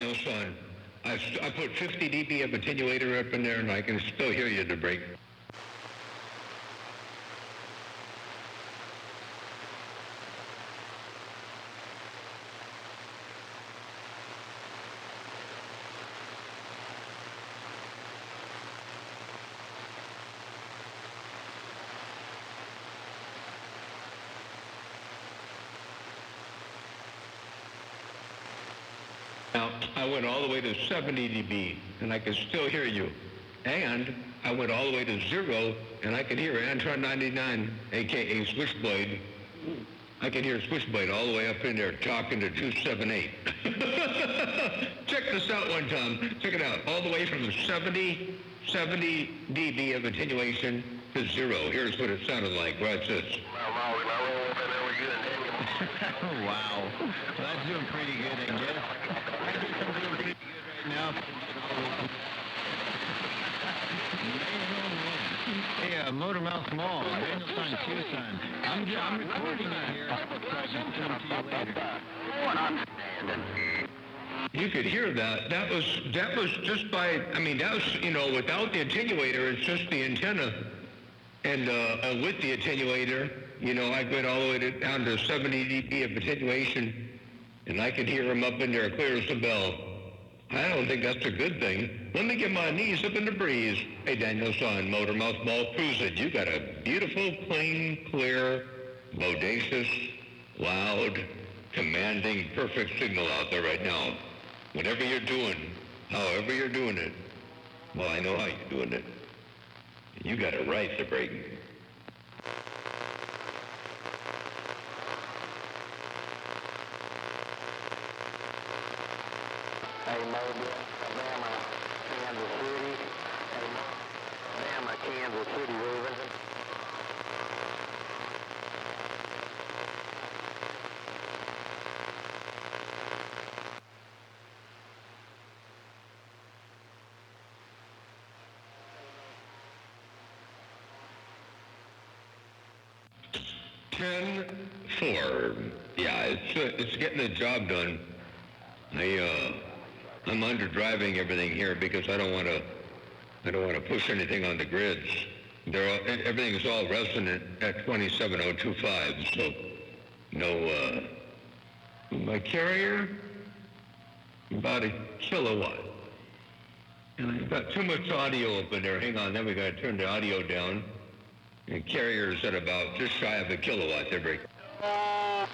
No, son. I put 50 dB of attenuator up in there, and I can still hear you at the break. Now, I went all the way to 70 dB, and I can still hear you. And I went all the way to 0, and I can hear Antron 99, a.k.a. Switchblade. I can hear Switchblade all the way up in there talking to 278. Check this out one time. Check it out. All the way from 70 dB of attenuation to 0. Here's what it sounded like. Watch this. Wow. Well, that's doing pretty good, I guess. I guess I'm doing pretty good right now. Hey, MotormouthMaul, Daniel Sign Tucson. I'm recording it here, so I can send it to you later. You could hear that. That was just by, I mean, that was, without the attenuator, it's just the antenna. And with the attenuator, I went all the way down to 70 dB of attenuation, and I could hear him up in there clear as a bell. I don't think that's a good thing. Let me get my knees up in the breeze. Hey, Daniel Son, MotormouthMaul, cruise it. You got a beautiful, clean, clear, bodacious, loud, commanding, perfect signal out there right now. Whatever you're doing, however you're doing it, well, I know how you're doing it. You got a right to break. Hey, Moby, Alabama, Kansas City. Hey, Alabama, Kansas City, moving. Ten four. Yeah, it's getting the job done. I'm under driving everything here because I don't want to push anything on the grids. Everything's all resonant at 27025. So no. My carrier about a kilowatt, and I've got too much audio up in there. Hang on, then we got to turn the audio down. And carrier's at about just shy of a kilowatt. They're breaking. Oh,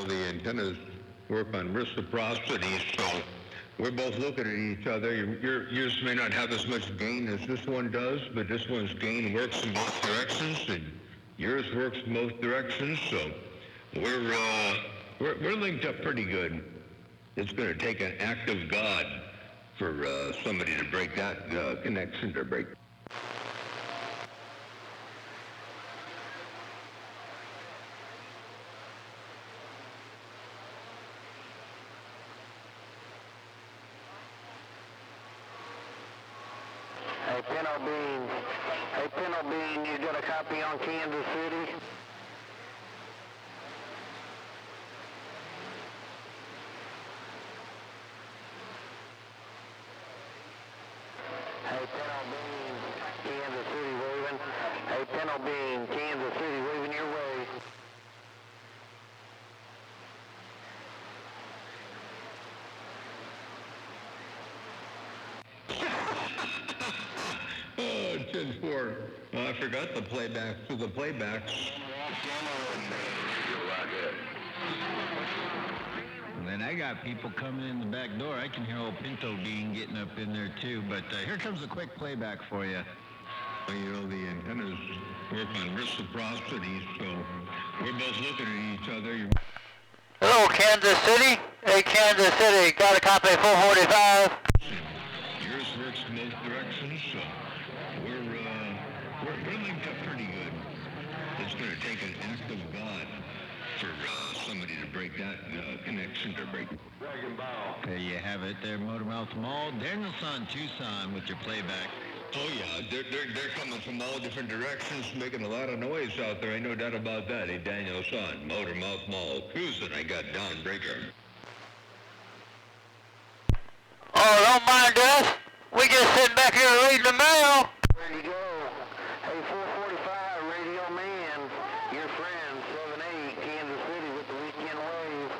The antennas work on reciprocity, so we're both looking at each other. Yours may not have as much gain as this one does, but this one's gain works in both directions, and yours works in both directions. So we're linked up pretty good. It's going to take an act of God for somebody to break that connection to break. Hey, Pinto Bean, you got a copy on Kansas City? Hey, Pinto Bean, Kansas City waving. Hey, Pinto Bean, Kansas City waving your way. Oh, 10-4. I forgot the playbacks for the playbacks. And then I got people coming in the back door. I can hear old Pinto Bean getting up in there too. But here comes a quick playback for you. The antennas work on reciprocity, so we're both looking at each other. Hello, Kansas City. Hey, Kansas City, got a copy 445. Yours works both directions, so we're linked up pretty good. It's going to take an act of God for somebody to break that connection to break. There you have it there, MotormouthMaul. Danielson, Tucson with your playback. Oh yeah, they're coming from all different directions, making a lot of noise out there. Ain't no doubt about that. Hey, Danielson, MotormouthMaul, cruising. I got Don Breaker. Oh, don't mind us. We just sitting back here reading the mail. Ready to go. Hey, 445, Radio Man. Your friend, 7-8, Kansas City with the weekend wave.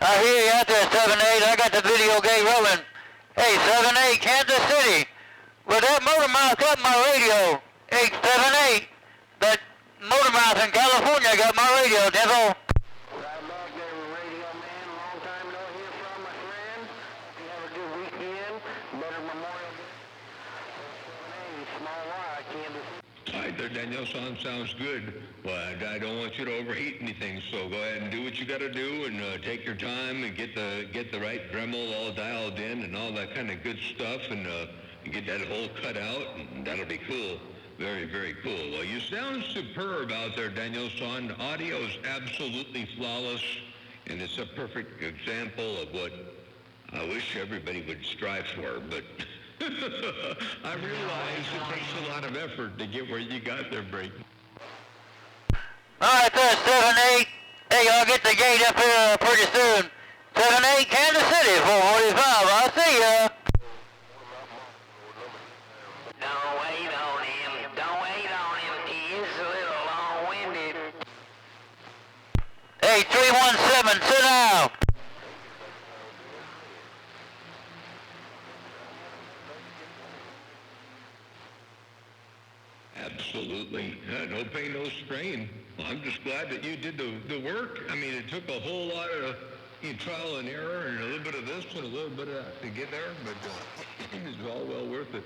I hear you out there, 7-8. I got the video game rolling. Hey, 7-8, Kansas City. Well, that Motormouth got my radio. 878. That Motormouth in California got my radio, devil. Right back there with Radio Man. Long time no hear from, my friend. You have a good weekend. Better Memorial Day. 7-8, Small Y, Kansas City. All right there, Danielson, sounds good. Well, I don't want you to overheat anything, so go ahead and do what you got to do and take your time and get the right Dremel all dialed in and all that kind of good stuff and get that hole cut out, and that'll be cool. Very, very cool. Well, you sound superb out there, Danielson. The audio is absolutely flawless, and it's a perfect example of what I wish everybody would strive for, but I realize it takes a lot of effort to get where you got there, Break. All right, there, 7-8. Hey, I'll get the gate up here pretty soon. 7-8, Kansas City, 445. I'll see ya. Don't wait on him. Don't wait on him. He is a little long-winded. Hey, 317, sit down. Absolutely. No pain, no strain. Well, I'm just glad that you did the work. I mean, it took a whole lot of trial and error and a little bit of this and a little bit of that to get there, but it's all well worth it.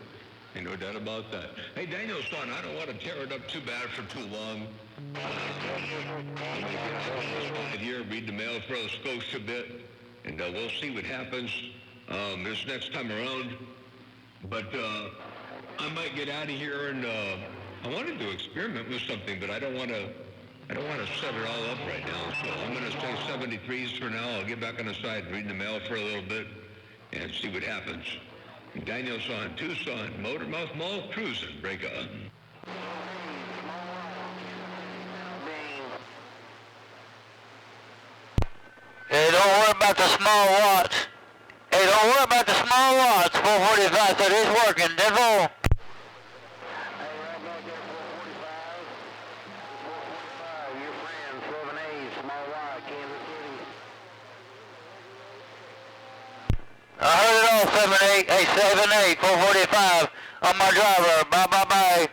Ain't no doubt about that. Hey, Danielson, I don't want to tear it up too bad for too long. I'm going to get here, read the mail, throw the Scotia a bit, and we'll see what happens this next time around. But I might get out of here and I wanted to experiment with something, but I don't want to set it all up right now. So I'm going to stay 73s for now. I'll get back on the side, read the mail for a little bit, and see what happens. Danielson, Tucson, MotormouthMaul, cruising, break up. Hey, don't worry about the small watts. Hey, don't worry about the small watts. 445 said it's working, devil. I heard it all, 7-8, hey, 7-8, 445, on my driver, bye.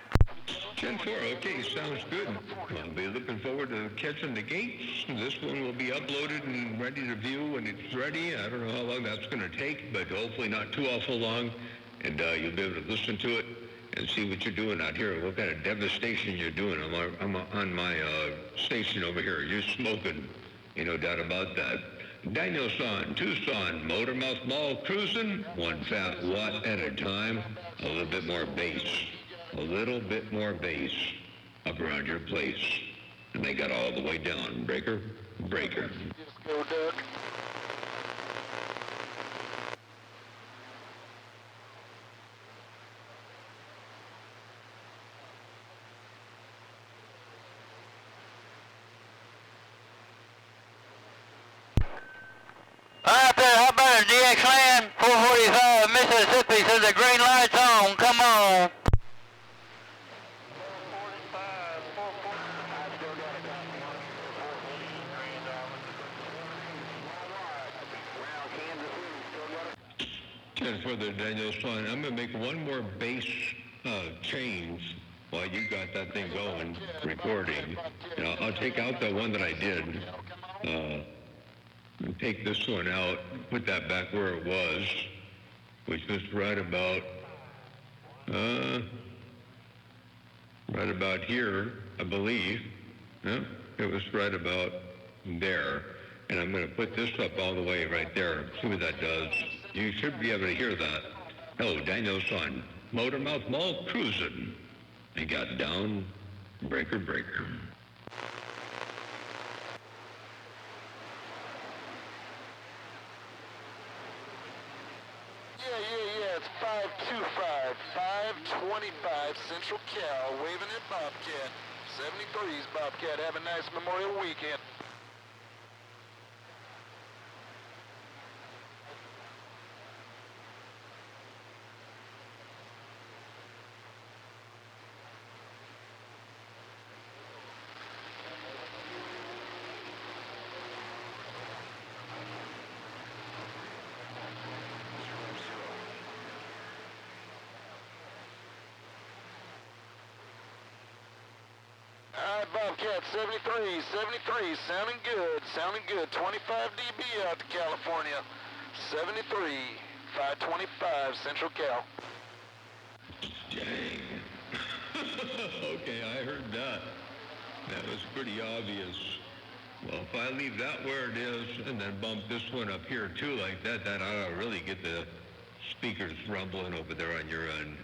10-4, okay, sounds good. I'll be looking forward to catching the gates. This one will be uploaded and ready to view when it's ready. I don't know how long that's going to take, but hopefully not too awful long. And you'll be able to listen to it and see what you're doing out here. What kind of devastation you're doing on my station over here. You're smoking, no doubt about that. Danielson, Tucson, MotormouthMaul, cruising, one fat watt at a time, a little bit more bass up around your place. And they got all the way down, breaker. Just go, Doug. Alright there, how about it, DX Land? 445, Mississippi, says the green light's on, come on. And further, Danielson, I'm going to make one more bass change while you got that thing going, recording. And I'll take out the one that I did. Take this one out, put that back where it was, which was right about here, I believe. Yeah, it was right about there. And I'm going to put this up all the way right there. See what that does. You should be able to hear that. Oh, Daniel's son, MotormouthMaul cruising. He got down, breaker, breaker. Yeah, it's 525, 525 Central Cal, waving at Bobcat. 73's Bobcat, have a nice Memorial Weekend. Alright, Bobcat, 73, sounding good. 25 dB out to California. 73, 525 Central Cal. Dang. Okay, I heard that. That was pretty obvious. Well, if I leave that where it is and then bump this one up here too like that, that ought to really get the speakers rumbling over there on your end.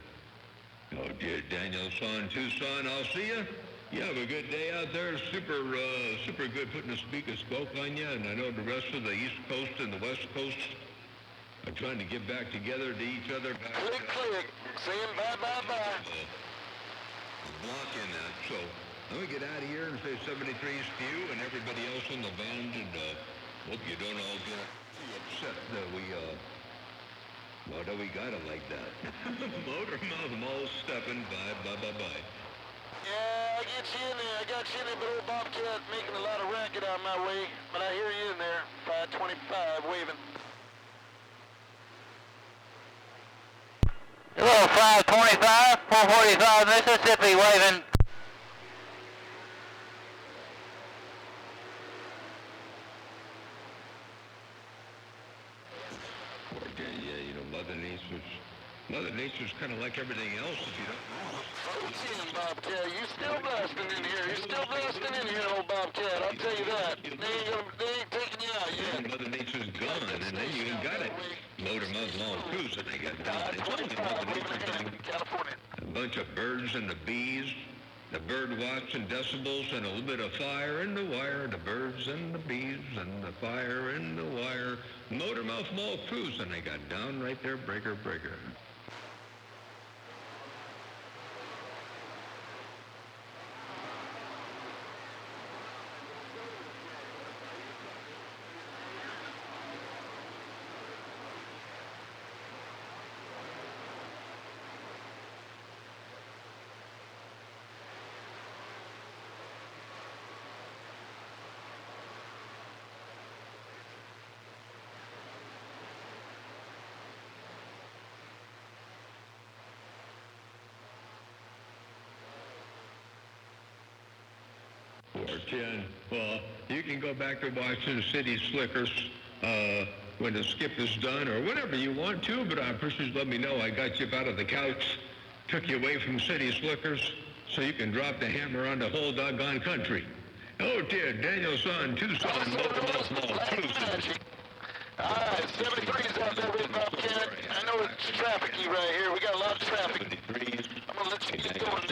Oh dear, Daniel, son, Tucson, I'll see you. You have a good day out there. Super good putting a speaker spoke on you, and I know the rest of the East Coast and the West Coast are trying to get back together to each other. Click. Saying bye. Blocking that. So let me get out of here and say 73's to you and everybody else in the band, and hope you don't all get too upset that we got it like that. MotormouthMaul stepping by. Yeah, I got you in there, but old Bobcat making a lot of racket out my way. But I hear you in there, 525, waving. Hello, 525, 445 Mississippi, waving. Okay, yeah, you know, Mother Nature's kind of like everything else, if you don't know. Oh, Bobcat, you still blasting in here. You're still blasting in here, old Bobcat. I'll tell you that. They ain't taking you out yet. And Mother Nature's gone, and then you ain't got it. MotormouthMaul cruising, they got down. It's only Mother Nature's California. a bunch of birds and the bees, the bird watch and decibels, and a little bit of fire in the wire. The birds and the bees and the fire in the wire. MotormouthMaul cruising, they got down right there, breaker. Or 10. Well, you can go back to watching City Slickers when the skip is done, or whatever you want to, but I appreciate you let me know I got you up out of the couch, took you away from City Slickers, so you can drop the hammer on the whole doggone country. Oh dear, Daniel's son, Tucson, MotormouthMaul cruising. All right, 73's out there with Bobcat. I know it's trafficy right here. We got a lot of traffic. 73's. I'm going to let you get going